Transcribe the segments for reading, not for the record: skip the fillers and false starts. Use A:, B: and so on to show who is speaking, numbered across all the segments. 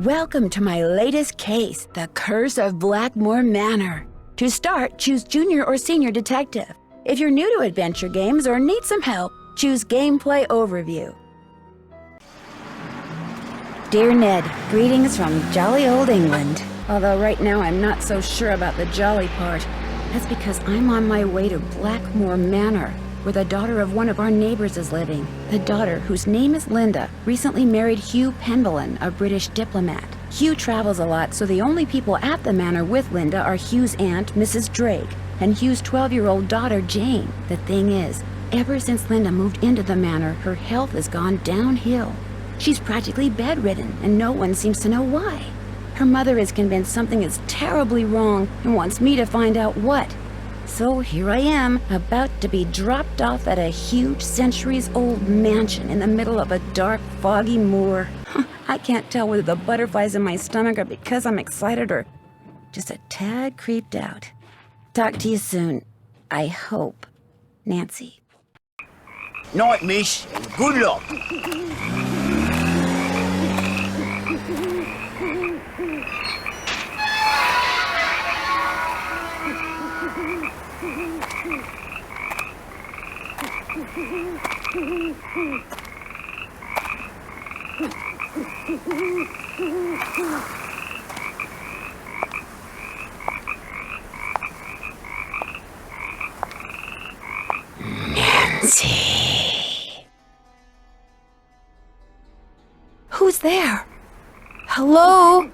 A: Welcome to my latest case, The Curse of Blackmoor Manor. To start, choose Junior or Senior Detective. If you're new to adventure games or need some help, choose Gameplay Overview. Dear Ned, greetings from jolly old England. Although right now I'm not so sure about the jolly part. That's because I'm on my way to Blackmoor Manor, where the daughter of one of our neighbors is living. The daughter, whose name is Linda, recently married Hugh Penbelin, a British diplomat. Hugh travels a lot, so the only people at the manor with Linda are Hugh's aunt, Mrs. Drake, and Hugh's 12-year-old daughter, Jane. The thing is, ever since Linda moved into the manor, her health has gone downhill. She's practically bedridden, and no one seems to know why. Her mother is convinced something is terribly wrong and wants me to find out what. So here I am, about to be dropped off at a huge centuries-old mansion in the middle of a dark, foggy moor. I can't tell whether the butterflies in my stomach are because I'm excited or just a tad creeped out. Talk to you soon. I hope. Nancy.
B: Night, miss, and good luck.
A: Nancy. Who's there? Hello?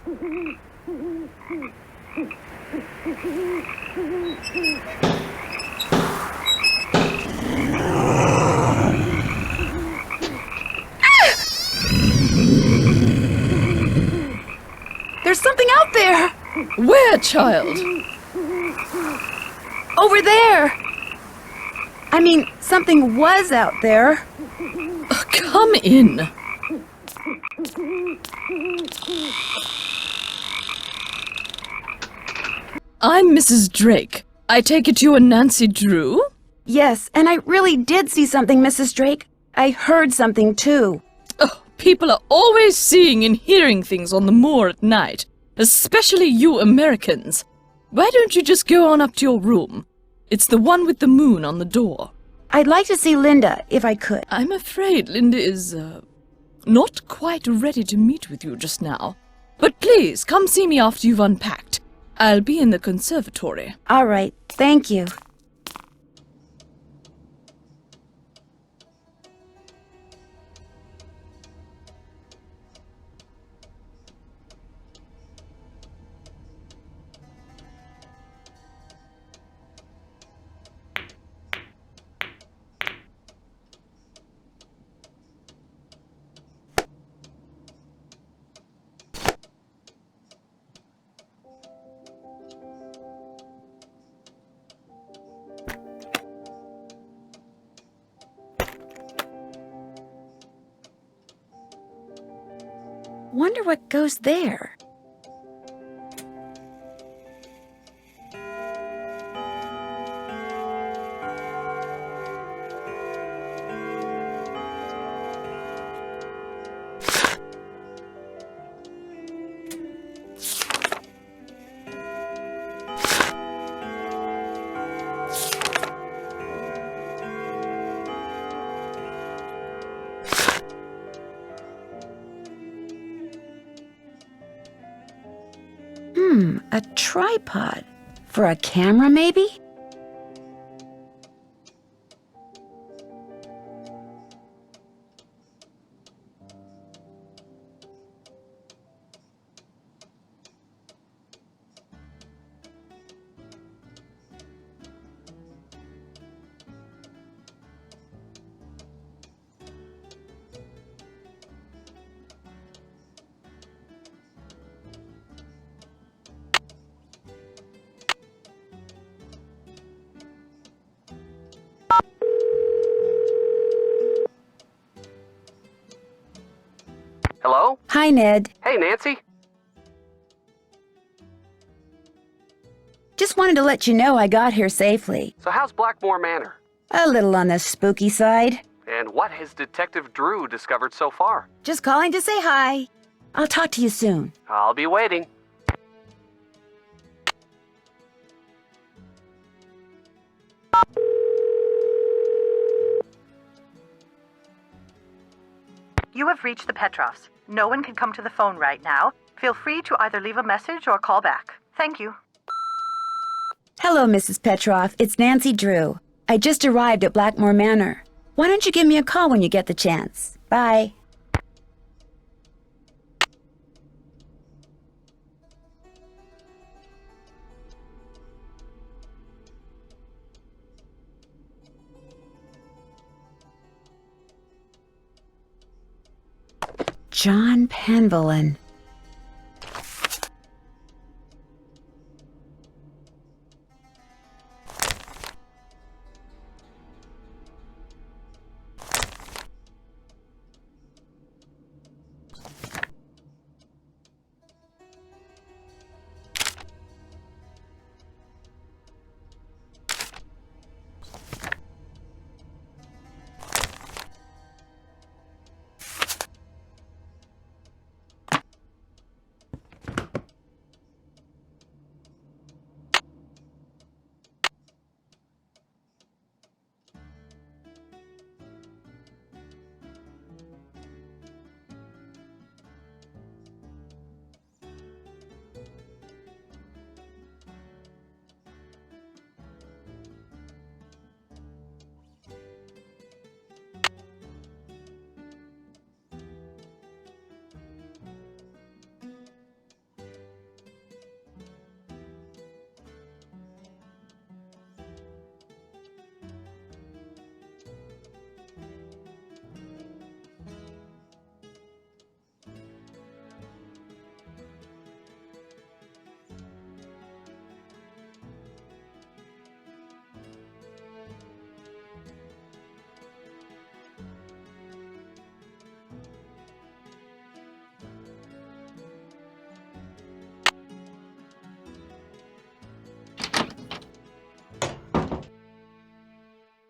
A: There's something out there!
C: Where, child?
A: Over there! I mean, something was out there.
C: Come in. I'm Mrs. Drake. I take it you are Nancy Drew?
A: Yes, and I really did see something, Mrs. Drake. I heard something, too.
C: Oh, people are always seeing and hearing things on the moor at night, especially you Americans. Why don't you just go on up to your room? It's the one with the moon on the door.
A: I'd like to see Linda, if I could.
C: I'm afraid Linda is, not quite ready to meet with you just now. But please, come see me after you've unpacked. I'll be in the conservatory.
A: All right, thank you. Wonder what goes there. A tripod. For a camera, maybe?
D: Hello?
A: Hi, Ned.
D: Hey, Nancy.
A: Just wanted to let you know I got here safely.
D: So how's Blackmoor Manor?
A: A little on the spooky side.
D: And what has Detective Drew discovered so far?
A: Just calling to say hi. I'll talk to you soon.
D: I'll be waiting.
E: You have reached the Petrovs. No one can come to the phone right now. Feel free to either leave a message or call back. Thank you.
A: Hello, Mrs. Petrov. It's Nancy Drew. I just arrived at Blackmoor Manor. Why don't you give me a call when you get the chance? Bye. John Penvillin.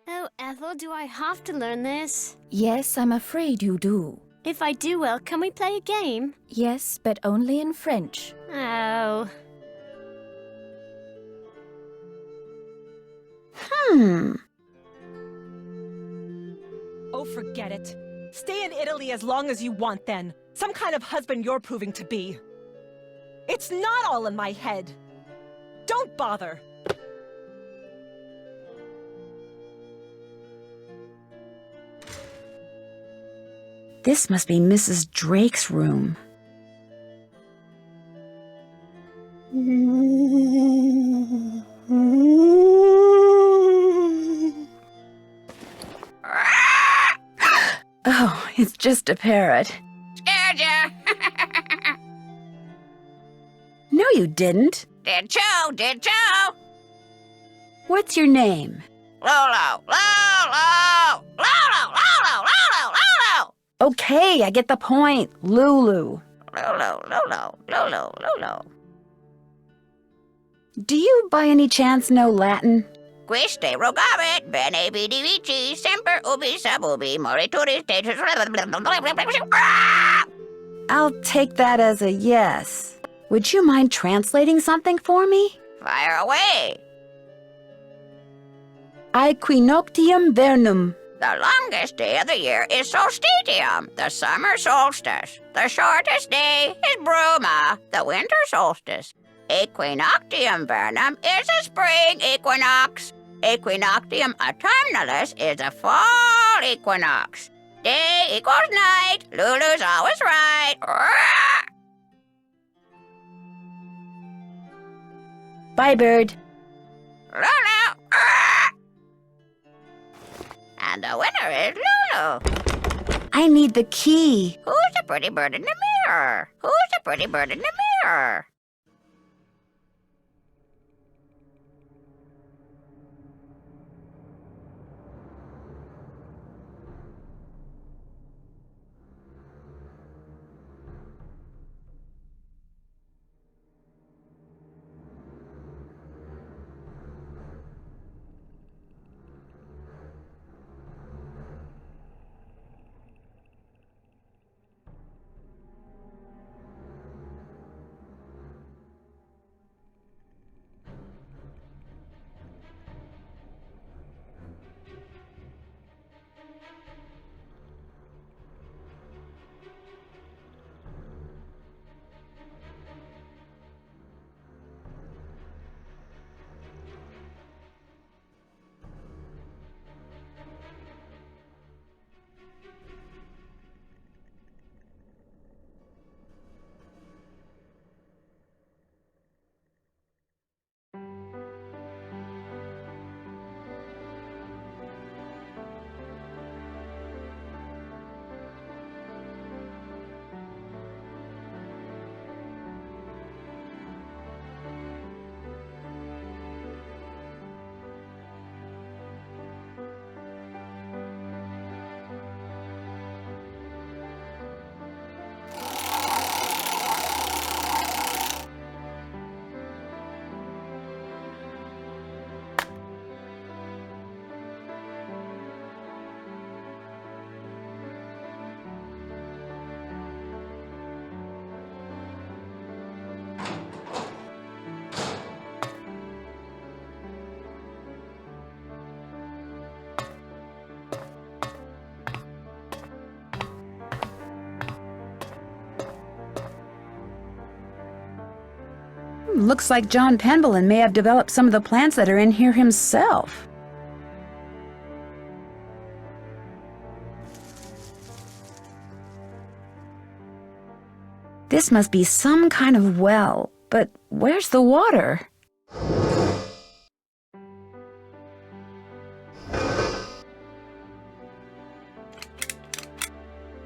F: Oh, Ethel, do I have to learn this?
G: Yes, I'm afraid you do.
F: If I do well, can we play a game?
G: Yes, but only in French.
F: Oh.
H: Oh, forget it. Stay in Italy as long as you want, then. Some kind of husband you're proving to be. It's not all in my head. Don't bother.
A: This must be Mrs. Drake's room. Oh, it's just a parrot.
B: Scared ya?
A: No, you didn't.
B: Did you? Did you?
A: What's your name?
B: Lolo, Lolo, Lolo, Lolo, Lolo, Lolo.
A: Okay, I get the point. Lulu.
B: Lolo, Lolo, Lolo, Lolo.
A: Do you by any chance know Latin?
B: Quiste rogavit, bene vidi vici, semper ubi sub ubi, morituri status.
A: I'll take that as a yes. Would you mind translating something for me?
B: Fire away.
A: Aequinoctium vernum.
B: The longest day of the year is solstitium, the summer solstice. The shortest day is bruma, the winter solstice. Equinoctium vernum is a spring equinox. Equinoctium autumnalis is a fall equinox. Day equals night. Lulu's always right.
A: Bye, bird.
B: Lulu. And the winner is Lulu.
A: I need the key.
B: Who's the pretty bird in the mirror? Who's the pretty bird in the mirror?
A: Looks like John Penvellin may have developed some of the plants that are in here himself. This must be some kind of well, but where's the water?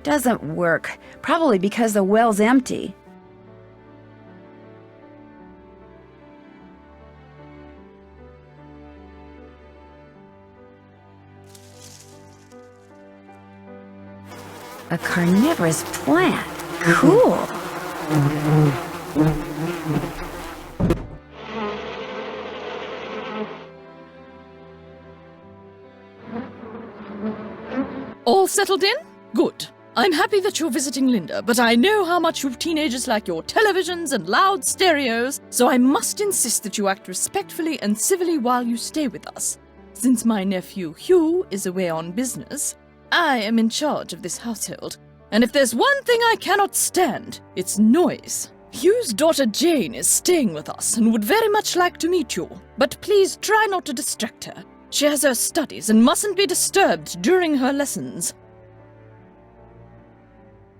A: Doesn't work, probably because the well's empty. A carnivorous plant. Cool.
C: All settled in? Good. I'm happy that you're visiting Linda, but I know how much you teenagers like your televisions and loud stereos, so I must insist that you act respectfully and civilly while you stay with us. Since my nephew Hugh is away on business, I am in charge of this household, and if there's one thing I cannot stand, it's noise. Hugh's daughter Jane is staying with us and would very much like to meet you, but please try not to distract her. She has her studies and mustn't be disturbed during her lessons.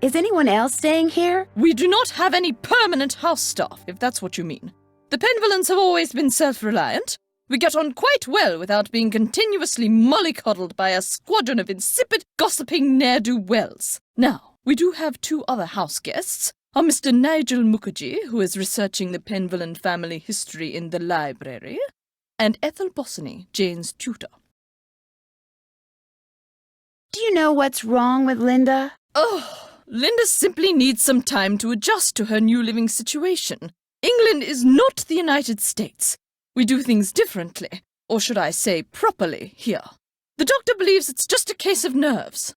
A: Is anyone else staying here?
C: We do not have any permanent house staff, if that's what you mean. The Penvellins have always been self-reliant. We get on quite well without being continuously mollycoddled by a squadron of insipid, gossiping ne'er-do-wells. Now, we do have 2 other house guests, a Mr. Nigel Mukherjee, who is researching the Penvellin family history in the library, and Ethel Bossany, Jane's tutor.
A: Do you know what's wrong with Linda?
C: Oh, Linda simply needs some time to adjust to her new living situation. England is not the United States. We do things differently, or should I say properly, here. The doctor believes it's just a case of nerves.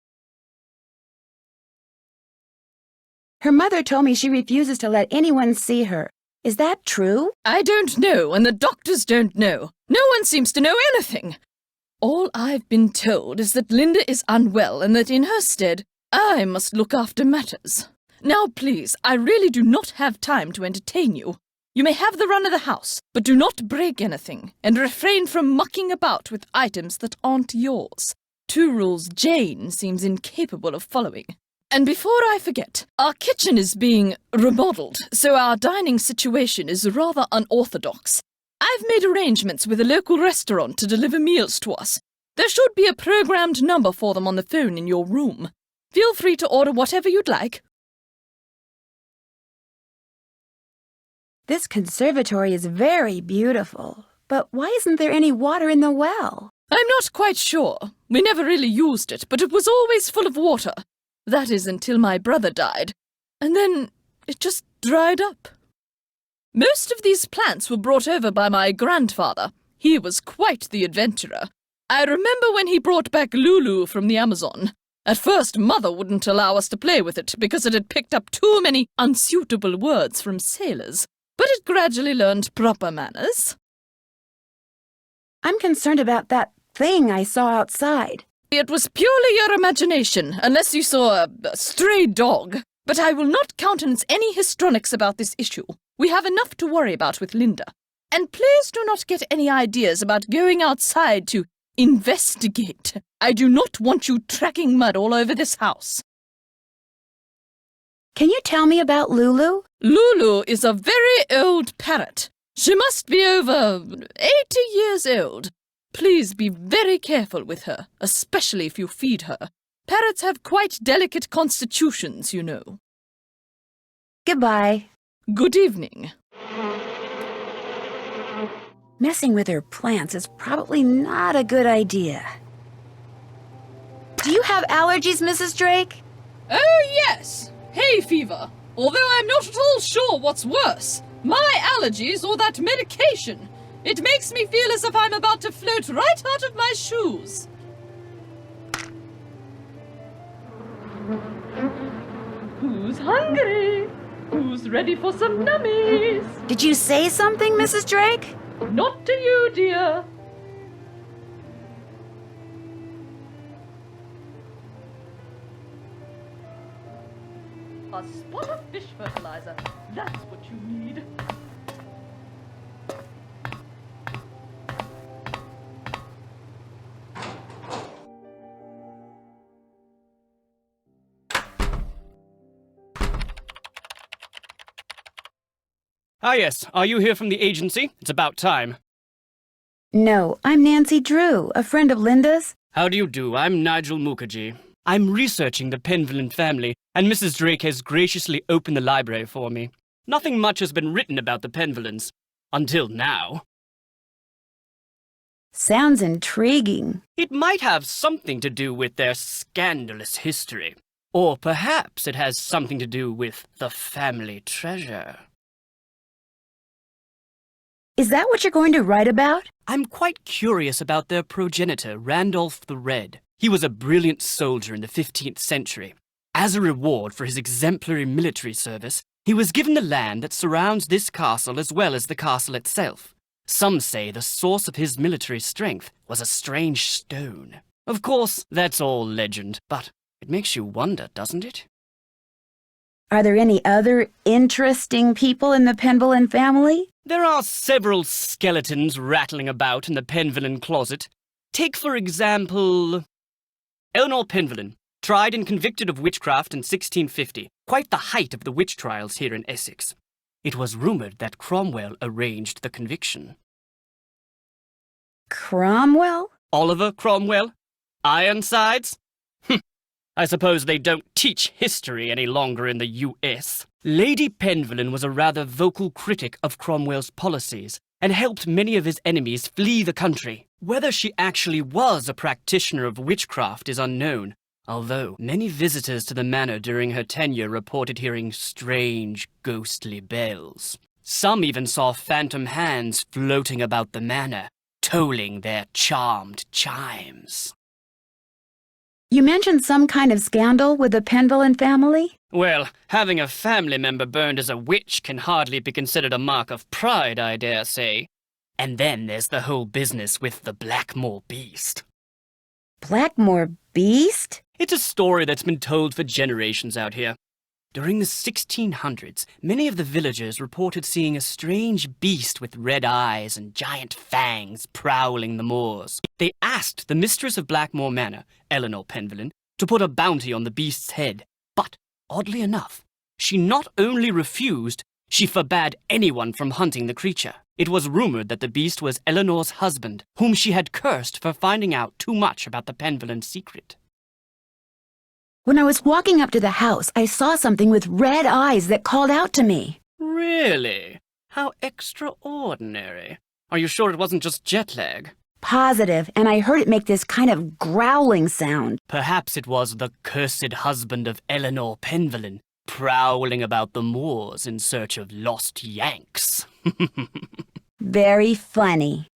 A: Her mother told me she refuses to let anyone see her. Is that true?
C: I don't know, and the doctors don't know. No one seems to know anything. All I've been told is that Linda is unwell and that in her stead, I must look after matters. Now, please, I really do not have time to entertain you. You may have the run of the house, but do not break anything, and refrain from mucking about with items that aren't yours. 2 rules Jane seems incapable of following. And before I forget, our kitchen is being remodeled, so our dining situation is rather unorthodox. I've made arrangements with a local restaurant to deliver meals to us. There should be a programmed number for them on the phone in your room. Feel free to order whatever you'd like.
A: This conservatory is very beautiful, but why isn't there any water in the well?
C: I'm not quite sure. We never really used it, but it was always full of water. That is until my brother died, and then it just dried up. Most of these plants were brought over by my grandfather. He was quite the adventurer. I remember when he brought back Lulu from the Amazon. At first, Mother wouldn't allow us to play with it because it had picked up too many unsuitable words from sailors, but it gradually learned proper manners.
A: I'm concerned about that thing I saw outside.
C: It was purely your imagination, unless you saw a stray dog. But I will not countenance any histrionics about this issue. We have enough to worry about with Linda. And please do not get any ideas about going outside to investigate. I do not want you tracking mud all over this house.
A: Can you tell me about Lulu?
C: Lulu is a very old parrot. She must be over 80 years old. Please be very careful with her, especially if you feed her. Parrots have quite delicate constitutions, you know.
A: Goodbye.
C: Good evening.
A: Messing with her plants is probably not a good idea. Do you have allergies, Mrs. Drake?
C: Oh, yes. Hay fever. Although I'm not at all sure what's worse, my allergies or that medication. It makes me feel as if I'm about to float right out of my shoes. Who's hungry? Who's ready for some nummies?
A: Did you say something, Mrs. Drake?
C: Not to you, dear. A spot of fish fertilizer. That's what you need.
D: Ah, yes. Are you here from the agency? It's about time.
A: No, I'm Nancy Drew, a friend of Linda's.
D: How do you do? I'm Nigel Mukherjee. I'm researching the Penvillen family, and Mrs. Drake has graciously opened the library for me. Nothing much has been written about the Penvillens. Until now.
A: Sounds intriguing.
D: It might have something to do with their scandalous history. Or perhaps it has something to do with the family treasure.
A: Is that what you're going to write about?
D: I'm quite curious about their progenitor, Randolph the Red. He was a brilliant soldier in the 15th century. As a reward for his exemplary military service, he was given the land that surrounds this castle as well as the castle itself. Some say the source of his military strength was a strange stone. Of course, that's all legend, but it makes you wonder, doesn't it?
A: Are there any other interesting people in the Penvillen family?
D: There are several skeletons rattling about in the Penvillen closet. Take, for example, Eleanor Penvillen, tried and convicted of witchcraft in 1650, quite the height of the witch trials here in Essex. It was rumoured that Cromwell arranged the conviction.
A: Cromwell?
D: Oliver Cromwell? Ironsides? I suppose they don't teach history any longer in the US. Lady Penvillen was a rather vocal critic of Cromwell's policies and helped many of his enemies flee the country. Whether she actually was a practitioner of witchcraft is unknown, although many visitors to the manor during her tenure reported hearing strange, ghostly bells. Some even saw phantom hands floating about the manor, tolling their charmed chimes.
A: You mentioned some kind of scandal with the Penvillen family?
D: Well, having a family member burned as a witch can hardly be considered a mark of pride, I dare say. And then there's the whole business with the Blackmoor beast.
A: Blackmoor beast?
D: It's a story that's been told for generations out here. During the 1600s, many of the villagers reported seeing a strange beast with red eyes and giant fangs prowling the moors. They asked the mistress of Blackmoor Manor, Eleanor Penvillen, to put a bounty on the beast's head. But, oddly enough, she not only refused, she forbade anyone from hunting the creature. It was rumored that the beast was Eleanor's husband, whom she had cursed for finding out too much about the Penvillen secret.
A: When I was walking up to the house, I saw something with red eyes that called out to me.
D: Really? How extraordinary. Are you sure it wasn't just jet lag?
A: Positive, and I heard it make this kind of growling sound.
D: Perhaps it was the cursed husband of Eleanor Penvillen, prowling about the moors in search of lost Yanks.
A: Very funny.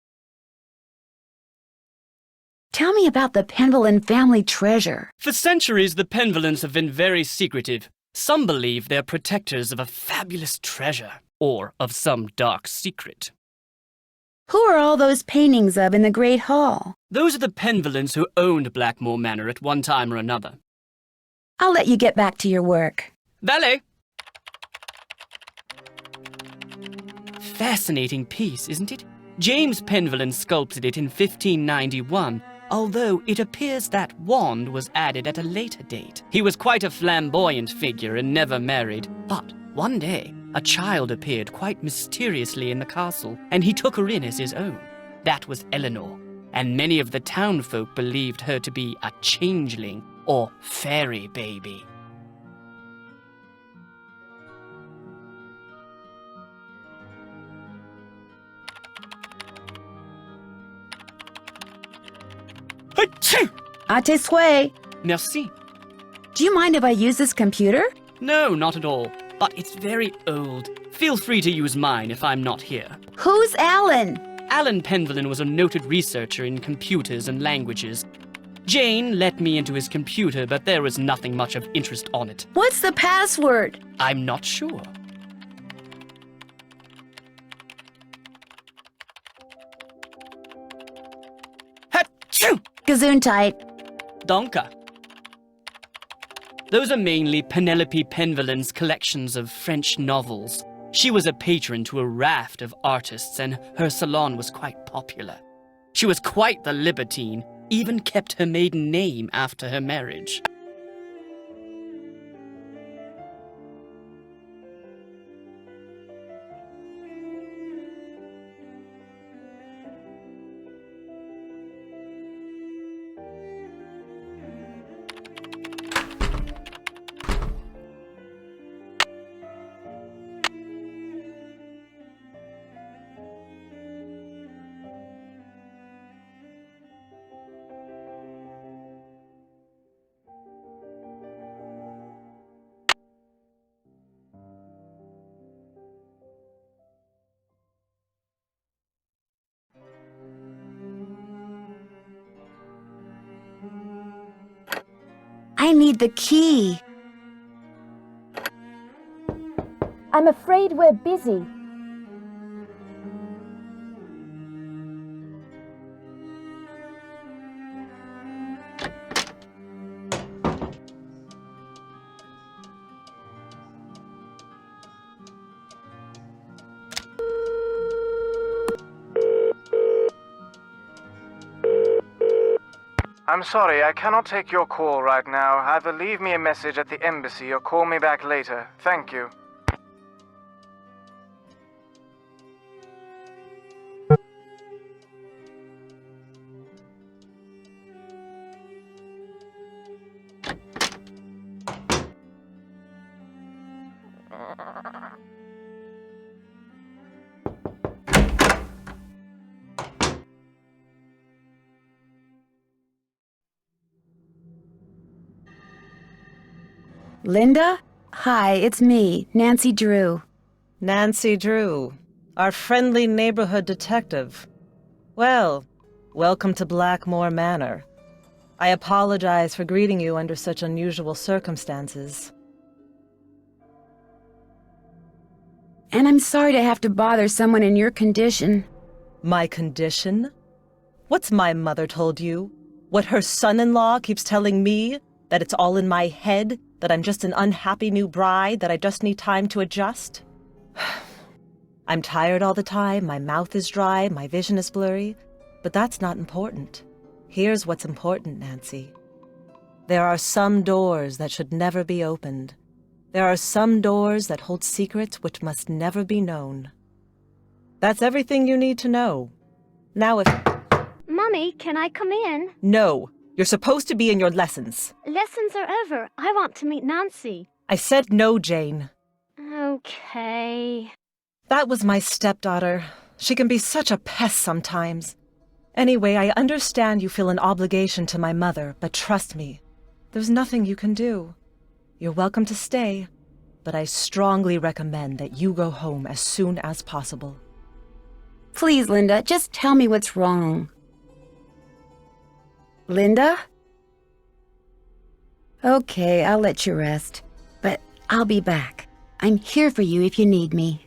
A: Tell me about the Penvillen family treasure.
D: For centuries, the Penvillens have been very secretive. Some believe they're protectors of a fabulous treasure, or of some dark secret.
A: Who are all those paintings of in the Great Hall?
D: Those are the Penvillens who owned Blackmoor Manor at one time or another.
A: I'll let you get back to your work.
D: Valet! Fascinating piece, isn't it? James Penvillen sculpted it in 1591, although it appears that wand was added at a later date. He was quite a flamboyant figure and never married, but one day a child appeared quite mysteriously in the castle, and he took her in as his own. That was Eleanor, and many of the townfolk believed her to be a changeling or fairy baby.
A: À tes souhaits.
D: Merci.
A: Do you mind if I use this computer?
D: No, not at all. But it's very old. Feel free to use mine if I'm not here.
A: Who's Alan?
D: Alan Penvillen was a noted researcher in computers and languages. Jane let me into his computer, but there was nothing much of interest on it.
A: What's the password?
D: I'm not sure. Achoo!
A: Gesundheit.
D: Donka. Those are mainly Penelope Penvillen's collections of French novels. She was a patron to a raft of artists, and her salon was quite popular. She was quite the libertine, even kept her maiden name after her marriage.
A: I need the key.
G: I'm afraid we're busy.
I: I'm sorry, I cannot take your call right now. Either leave me a message at the embassy or call me back later. Thank you.
A: Linda? Hi, it's me, Nancy Drew.
H: Nancy Drew, our friendly neighborhood detective. Well, welcome to Blackmoor Manor. I apologize for greeting you under such unusual circumstances.
A: And I'm sorry to have to bother someone in your condition.
H: My condition? What's my mother told you? What her son-in-law keeps telling me? That it's all in my head? That I'm just an unhappy new bride? That I just need time to adjust? I'm tired all the time, my mouth is dry, my vision is blurry. But that's not important. Here's what's important, Nancy. There are some doors that should never be opened. There are some doors that hold secrets which must never be known. That's everything you need to know. Now if...
F: Mummy, can I come in?
H: No, you're supposed to be in your lessons.
F: Lessons are over. I want to meet Nancy.
H: I said no, Jane.
F: Okay.
H: That was my stepdaughter. She can be such a pest sometimes. Anyway, I understand you feel an obligation to my mother, but trust me, there's nothing you can do. You're welcome to stay, but I strongly recommend that you go home as soon as possible.
A: Please, Linda, just tell me what's wrong. Linda? Okay, I'll let you rest. But I'll be back. I'm here for you if you need me.